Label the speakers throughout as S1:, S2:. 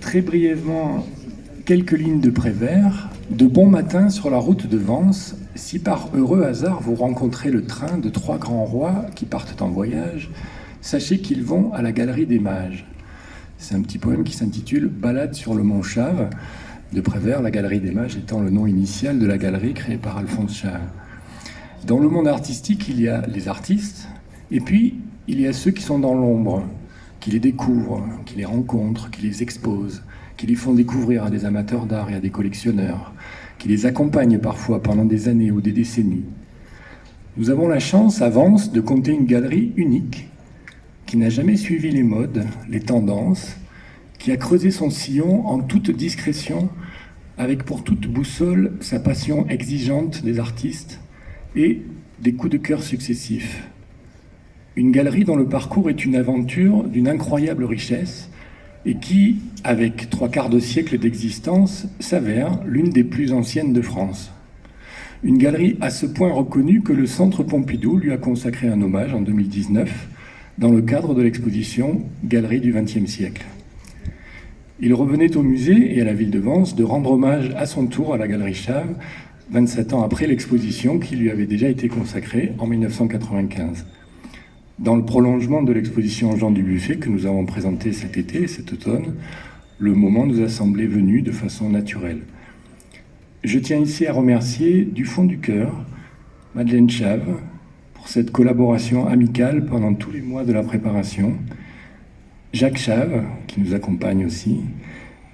S1: Très brièvement, quelques lignes de Prévert. De bon matin sur la route de Vence, si par heureux hasard vous rencontrez le train de 3 grands rois qui partent en voyage, sachez qu'ils vont à la Galerie des Mages. C'est un petit poème qui s'intitule « Balade sur le mont Chave » de Prévert, la Galerie des Mages étant le nom initial de la galerie créée par Alphonse Chave. Dans le monde artistique, il y a les artistes, et puis il y a ceux qui sont dans l'ombre, qui les découvrent, qui les rencontrent, qui les exposent, qui les font découvrir à des amateurs d'art et à des collectionneurs, qui les accompagnent parfois pendant des années ou des décennies. Nous avons la chance, à Vence, de compter une galerie unique, qui n'a jamais suivi les modes, les tendances, qui a creusé son sillon en toute discrétion, avec pour toute boussole sa passion exigeante des artistes et des coups de cœur successifs. Une galerie dont le parcours est une aventure d'une incroyable richesse et qui, avec 3/4 de siècle d'existence, s'avère l'une des plus anciennes de France. Une galerie à ce point reconnue que le Centre Pompidou lui a consacré un hommage en 2019 dans le cadre de l'exposition Galerie du XXe siècle. Il revenait au musée et à la ville de Vence de rendre hommage à son tour à la Galerie Chave, 27 ans après l'exposition qui lui avait déjà été consacrée en 1995. Dans le prolongement de l'exposition Jean Dubuffet que nous avons présentée cet été et cet automne, le moment nous a semblé venu de façon naturelle. Je tiens ici à remercier du fond du cœur Madeleine Chave pour cette collaboration amicale pendant tous les mois de la préparation, Jacques Chave qui nous accompagne aussi,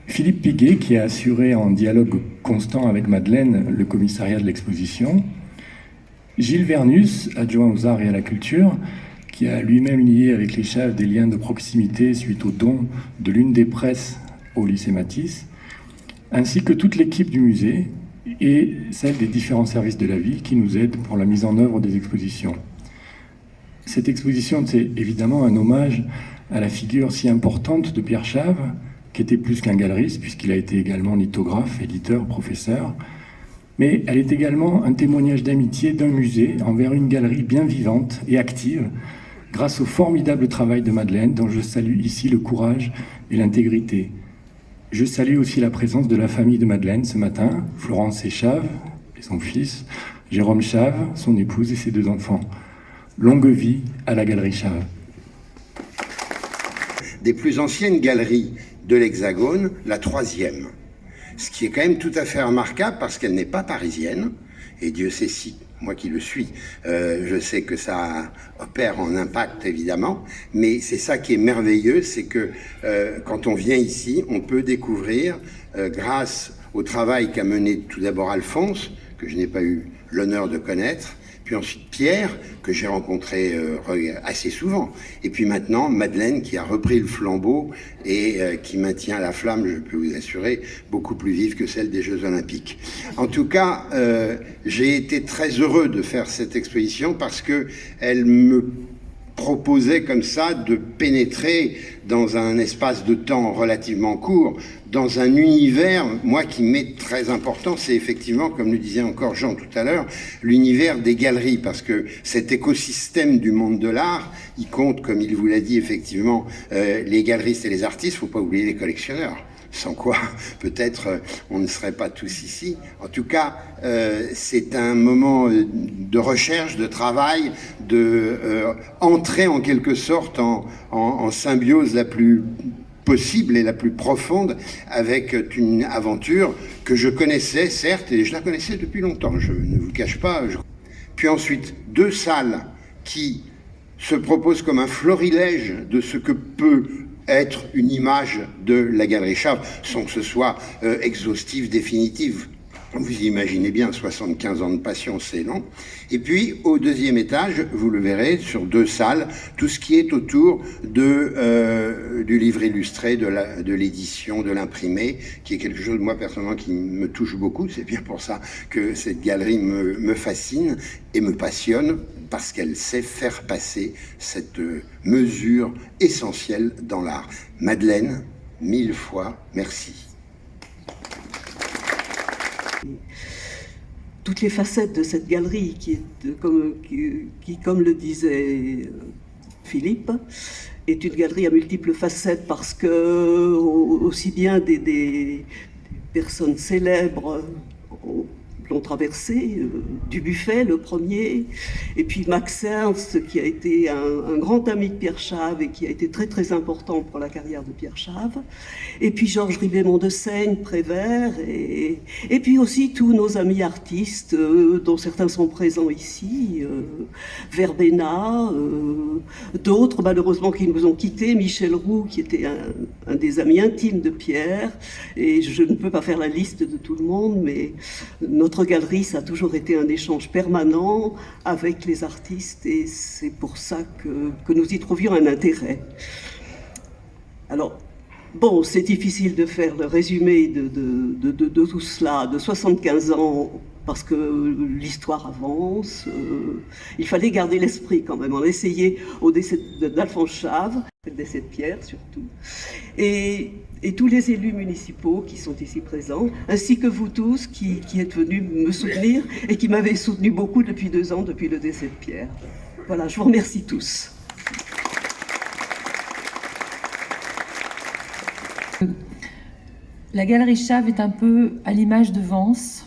S1: Philippe Piguet qui a assuré en dialogue constant avec Madeleine le commissariat de l'exposition, Gilles Vernus, adjoint aux arts et à la culture, qui a lui-même lié avec les Chaves des liens de proximité suite au don de l'une des presses au lycée Matisse, ainsi que toute l'équipe du musée et celle des différents services de la ville qui nous aident pour la mise en œuvre des expositions. Cette exposition, c'est évidemment un hommage à la figure si importante de Pierre Chave, qui était plus qu'un galeriste, puisqu'il a été également lithographe, éditeur, professeur, mais elle est également un témoignage d'amitié d'un musée envers une galerie bien vivante et active, grâce au formidable travail de Madeleine, dont je salue ici le courage et l'intégrité. Je salue aussi la présence de la famille de Madeleine ce matin, Florence et Chave et son fils, Jérôme Chave, son épouse et ses 2 enfants. Longue vie à la Galerie Chave.
S2: Des plus anciennes galeries de l'Hexagone, la 3e. Ce qui est quand même tout à fait remarquable parce qu'elle n'est pas parisienne, et Dieu sait si, moi qui le suis, je sais que ça opère en impact évidemment, mais c'est ça qui est merveilleux, c'est que quand on vient ici, on peut découvrir, grâce au travail qu'a mené tout d'abord Alphonse, que je n'ai pas eu l'honneur de connaître, puis ensuite Pierre, que j'ai rencontré assez souvent, et puis maintenant Madeleine qui a repris le flambeau et qui maintient la flamme, je peux vous assurer, beaucoup plus vive que celle des Jeux Olympiques. En tout cas, j'ai été très heureux de faire cette exposition parce que elle me proposait comme ça de pénétrer dans un espace de temps relativement court, dans un univers, moi qui m'est très important, c'est effectivement, comme le disait encore Jean tout à l'heure, l'univers des galeries, parce que cet écosystème du monde de l'art, il compte, comme il vous l'a dit effectivement, les galeristes et les artistes, faut pas oublier les collectionneurs. Sans quoi, peut-être, on ne serait pas tous ici. En tout cas, c'est un moment de recherche, de travail, de entrer en quelque sorte en symbiose la plus possible et la plus profonde avec une aventure que je connaissais, certes, et je la connaissais depuis longtemps, je ne vous le cache pas. Puis ensuite, 2 salles qui se proposent comme un florilège de ce que peut être une image de la Galerie Chave, sans que ce soit exhaustif, définitif. Vous imaginez bien, 75 ans de passion, c'est long. Et puis, au deuxième étage, vous le verrez, sur 2 salles, tout ce qui est autour du livre illustré, de l'édition, de l'imprimé, qui est quelque chose, moi, personnellement, qui me touche beaucoup. C'est bien pour ça que cette galerie me fascine et me passionne, parce qu'elle sait faire passer cette mesure essentielle dans l'art. Madeleine, 1000 fois merci.
S3: Toutes les facettes de cette galerie qui, comme le disait Philippe, est une galerie à multiples facettes parce que aussi bien des personnes célèbres l'ont traversé, Dubuffet le premier, et puis Max Ernst qui a été un grand ami de Pierre Chave et qui a été très très important pour la carrière de Pierre Chave, et puis Georges Ribet-Mondeseigne, Prévert, et puis aussi tous nos amis artistes, dont certains sont présents ici, Verbena, d'autres malheureusement qui nous ont quittés, Michel Roux qui était un des amis intimes de Pierre, et je ne peux pas faire la liste de tout le monde, mais notre galerie, ça a toujours été un échange permanent avec les artistes et c'est pour ça que nous y trouvions un intérêt. Alors, bon, c'est difficile de faire le résumé de tout cela, de 75 ans, parce que l'histoire avance. Il fallait garder l'esprit quand même. On a essayé au décès d'Alphonse Chave, le décès de Pierre surtout, et tous les élus municipaux qui sont ici présents, ainsi que vous tous qui êtes venus me soutenir et qui m'avez soutenu beaucoup depuis 2 ans, depuis le décès de Pierre. Voilà, je vous remercie tous.
S4: La Galerie Chave est un peu à l'image de Vence,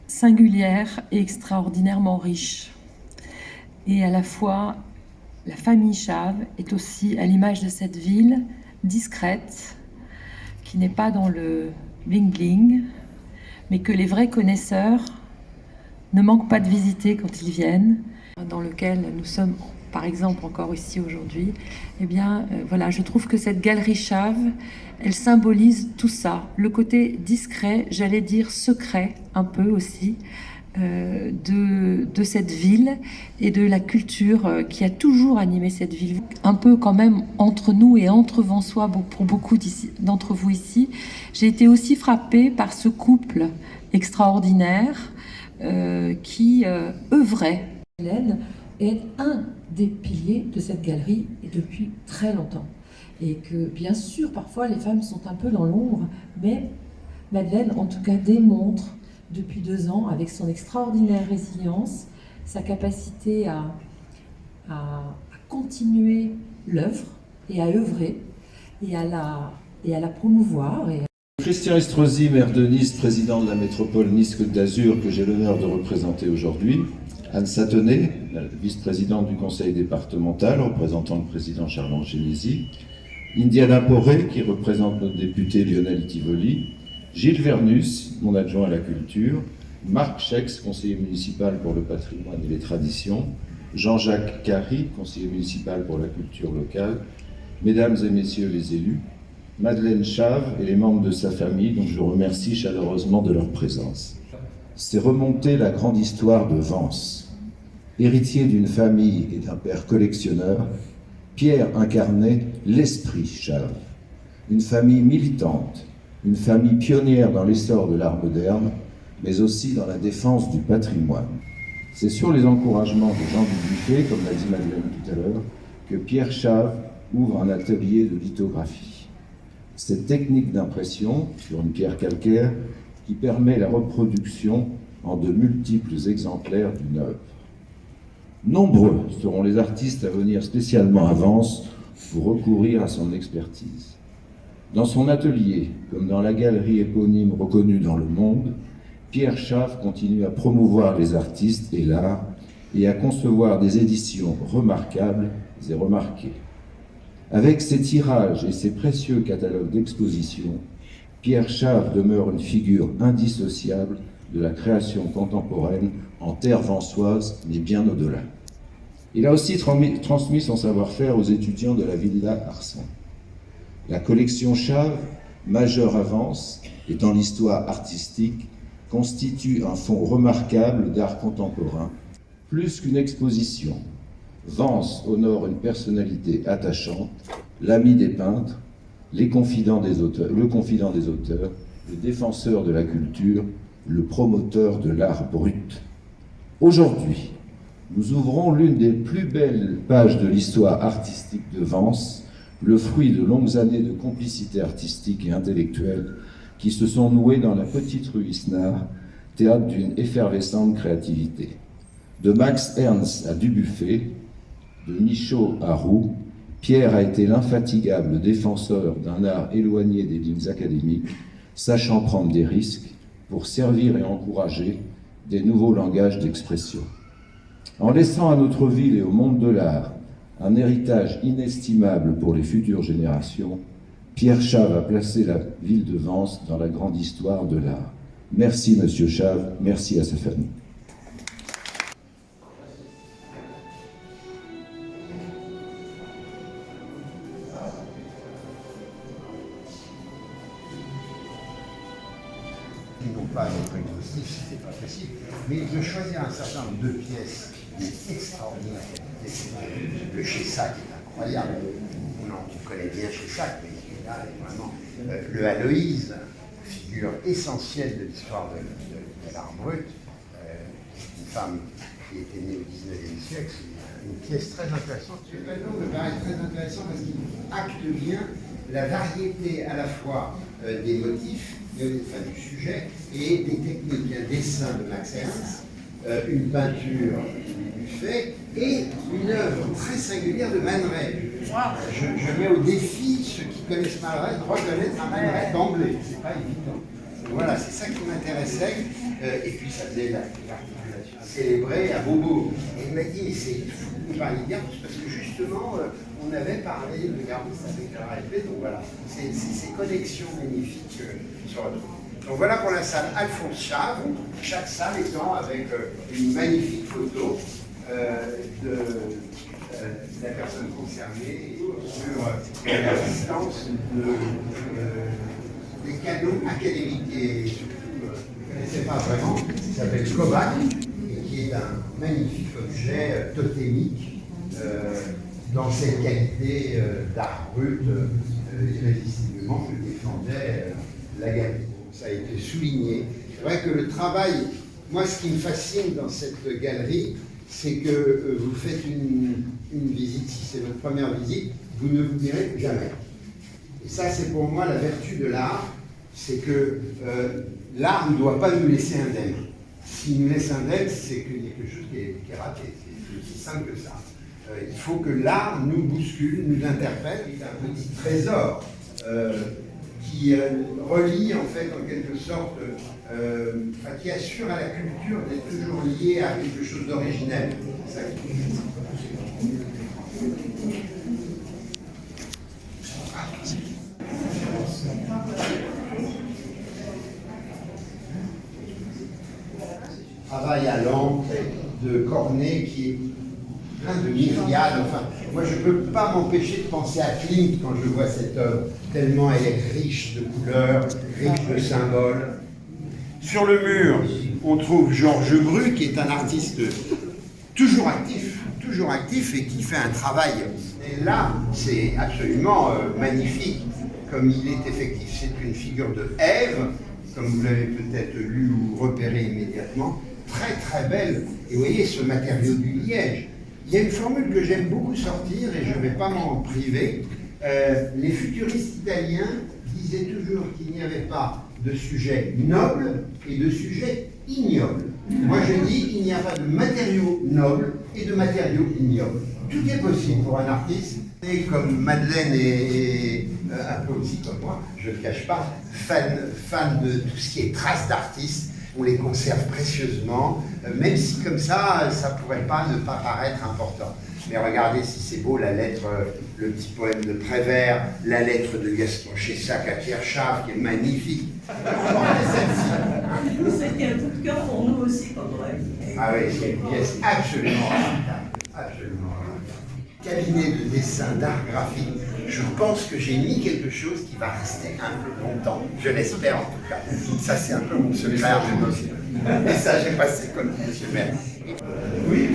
S4: singulière et extraordinairement riche. Et à la fois, la famille Chave est aussi à l'image de cette ville discrète, qui n'est pas dans le bling-bling, mais que les vrais connaisseurs ne manquent pas de visiter quand ils viennent, dans lequel nous sommes par exemple encore ici aujourd'hui. Eh bien, voilà, je trouve que cette Galerie Chave, elle symbolise tout ça, le côté discret, j'allais dire secret un peu aussi, de cette ville et de la culture qui a toujours animé cette ville. Un peu quand même entre nous et entre Vensois, pour beaucoup d'entre vous ici, j'ai été aussi frappée par ce couple extraordinaire qui œuvrait. Hélène est un des piliers de cette galerie et depuis très longtemps. Et que bien sûr, parfois les femmes sont un peu dans l'ombre, mais Madeleine en tout cas démontre depuis 2 ans, avec son extraordinaire résilience, sa capacité à continuer l'œuvre et à œuvrer et à la promouvoir.
S5: Christian Estrosi, maire de Nice, président de la métropole Nice-Côte d'Azur, que j'ai l'honneur de représenter aujourd'hui. Anne Satonnet, vice-présidente du conseil départemental, représentant le président Charles Génési. Indiana Poré, qui représente notre député Lionel Tivoli. Gilles Vernus, mon adjoint à la culture, Marc Chex, conseiller municipal pour le patrimoine et les traditions, Jean-Jacques Carry, conseiller municipal pour la culture locale, mesdames et messieurs les élus, Madeleine Chave et les membres de sa famille, dont je remercie chaleureusement de leur présence. C'est remonter la grande histoire de Vence. Héritier d'une famille et d'un père collectionneur, Pierre incarnait l'esprit Chave, une famille militante, une famille pionnière dans l'essor de l'art moderne, mais aussi dans la défense du patrimoine. C'est sur les encouragements de Jean Dubuffet, comme l'a dit Madeleine tout à l'heure, que Pierre Chave ouvre un atelier de lithographie. Cette technique d'impression sur une pierre calcaire qui permet la reproduction en de multiples exemplaires d'une œuvre. Nombreux seront les artistes à venir spécialement à Vence pour recourir à son expertise. Dans son atelier, comme dans la galerie éponyme reconnue dans le monde, Pierre Chave continue à promouvoir les artistes et l'art et à concevoir des éditions remarquables et remarquées. Avec ses tirages et ses précieux catalogues d'exposition, Pierre Chave demeure une figure indissociable de la création contemporaine en terre vensoise, mais bien au-delà. Il a aussi transmis son savoir-faire aux étudiants de la Villa Arsan. La collection Chave, majeure avance, et dans l'histoire artistique, constitue un fonds remarquable d'art contemporain. Plus qu'une exposition, Vence honore une personnalité attachante, l'ami des peintres, le confident des auteurs, le défenseur de la culture, le promoteur de l'art brut. Aujourd'hui, nous ouvrons l'une des plus belles pages de l'histoire artistique de Vence, le fruit de longues années de complicité artistique et intellectuelle qui se sont nouées dans la petite rue Isnard, théâtre d'une effervescente créativité. De Max Ernst à Dubuffet, de Michaud à Roux, Pierre a été l'infatigable défenseur d'un art éloigné des lignes académiques, sachant prendre des risques pour servir et encourager des nouveaux langages d'expression. En laissant à notre ville et au monde de l'art un héritage inestimable pour les futures générations, Pierre Chave a placé la ville de Vence dans la grande histoire de l'art. Merci Monsieur Chave, merci à sa famille.
S2: Non pas être exhaustif, c'était pas possible, mais de choisir un certain nombre de pièces extraordinaires, le Chessac est incroyable, on connaît bien Chessac, mais là est vraiment le Aloïse, figure essentielle de l'histoire de l'art brut, une femme qui était née au XIXe siècle, c'est une pièce très intéressante. Ce tableau me paraît très intéressant parce qu'il acte bien la variété à la fois des motifs, du sujet, et des techniques, un dessin de Max Ernst, une peinture du Buffet, et une œuvre très singulière de Man Ray. Je mets au défi ceux qui connaissent Man Ray de reconnaître un Man Ray d'emblée, c'est pas évident. Voilà, c'est ça qui m'intéressait, et puis ça faisait l'articulation célébrée à Bobo. Et il m'a dit, mais c'est fou que vous parliez de Garbus, parce que justement, on avait parlé de Garbus avec la RLP, donc voilà, ces connexions magnifiques se retrouvent. Donc voilà pour la salle Alphonse Chave, chaque salle étant avec une magnifique photo de la personne concernée sur l'assistance des canons académiques. Et surtout, je ne connaissais pas vraiment, qui s'appelle Kovac, et qui est un magnifique objet totémique dans cette qualité d'art brut, irrésistiblement, que défendait la galerie. Ça a été souligné. C'est vrai que le travail, moi ce qui me fascine dans cette galerie, c'est que vous faites une visite, si c'est votre première visite, vous ne vous direz jamais. Et ça c'est pour moi la vertu de l'art, c'est que l'art ne doit pas nous laisser indemnes. S'il nous laisse indemnes, c'est qu'il y a quelque chose qui est raté, c'est aussi simple que ça. Il faut que l'art nous bouscule, nous interpelle, c'est un petit trésor. Qui relie en fait en quelque sorte, qui assure à la culture d'être toujours lié à quelque chose d'originel. C'est ça Travail à l'encre de Cornet qui est plein de myriades. Enfin, moi je ne peux pas m'empêcher de penser à Klimt quand je vois cette œuvre, tellement elle est riche de couleurs, riche de symboles. Sur le mur, on trouve Georges Bru, qui est un artiste toujours actif et qui fait un travail. Et là, c'est absolument magnifique, comme il est effectif. C'est une figure de Ève, comme vous l'avez peut-être lu ou repéré immédiatement, très très belle. Et vous voyez ce matériau du liège. Il y a une formule que j'aime beaucoup sortir, et je ne vais pas m'en priver. Les futuristes italiens disaient toujours qu'il n'y avait pas de sujet noble et de sujet ignoble. Moi je dis il n'y a pas de matériaux nobles et de matériaux ignobles. Tout est possible pour un artiste. Et comme Madeleine est un peu aussi comme moi, je ne le cache pas, fan de tout ce qui est traces d'artistes, on les conserve précieusement, même si comme ça, ça ne pourrait pas ne pas paraître important. Mais regardez si c'est beau, la lettre, le petit poème de Prévert, la lettre de Gaston Chessac à Pierre Chave, qui est magnifique.
S6: C'était un coup de cœur pour nous aussi, quand même.
S2: Ah oui, c'est une pièce absolument remarquable. Absolument remarquable. Cabinet de dessin d'art graphique je pense que j'ai mis quelque chose qui va rester un peu longtemps. Je l'espère en tout cas. Ça, c'est un peu mon secret. Et ça, j'ai passé comme monsieur le maire. Oui.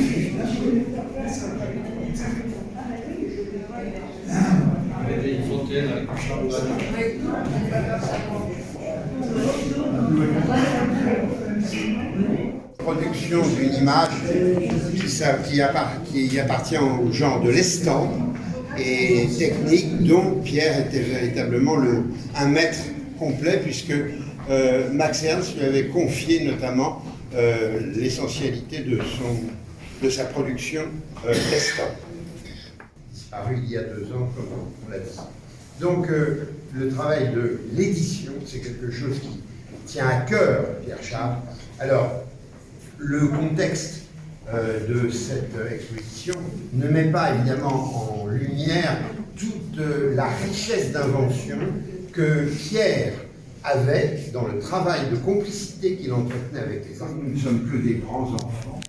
S2: Production d'une image qui appartient au genre de l'estampe et technique dont Pierre était véritablement un maître complet puisque Max Ernst lui avait confié notamment l'essentialité de sa production d'estampes. Disparu il y a 2 ans, comme on l'a dit. Donc le travail de l'édition, c'est quelque chose qui tient à cœur Pierre Charles. Alors, le contexte de cette exposition ne met pas évidemment en lumière toute la richesse d'invention que Pierre avait dans le travail de complicité qu'il entretenait avec les enfants. Nous ne sommes que des grands enfants,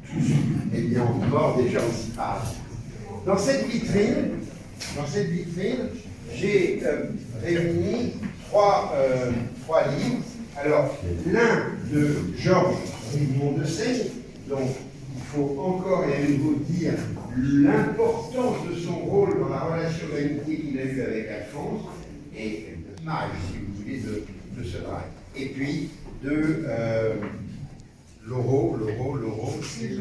S2: et bien encore déjà aussi âgés. Dans cette vitrine, j'ai réuni trois livres. Alors, l'un de Georges Rimbaud de Seigne, donc il faut encore et à nouveau dire l'importance de son rôle dans la relation d'amitié qu'il a eue avec Alphonse, et l'image, si vous voulez, de ce travail. Et puis de Laureau, c'est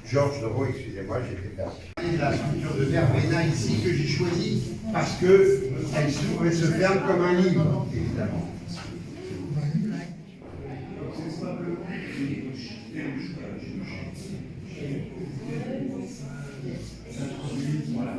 S2: Georges Laureau, excusez-moi, j'étais perdu. La sculpture de Verbenna ici que j'ai choisie parce qu'elle s'ouvre et se ferme comme un livre, évidemment. Voilà.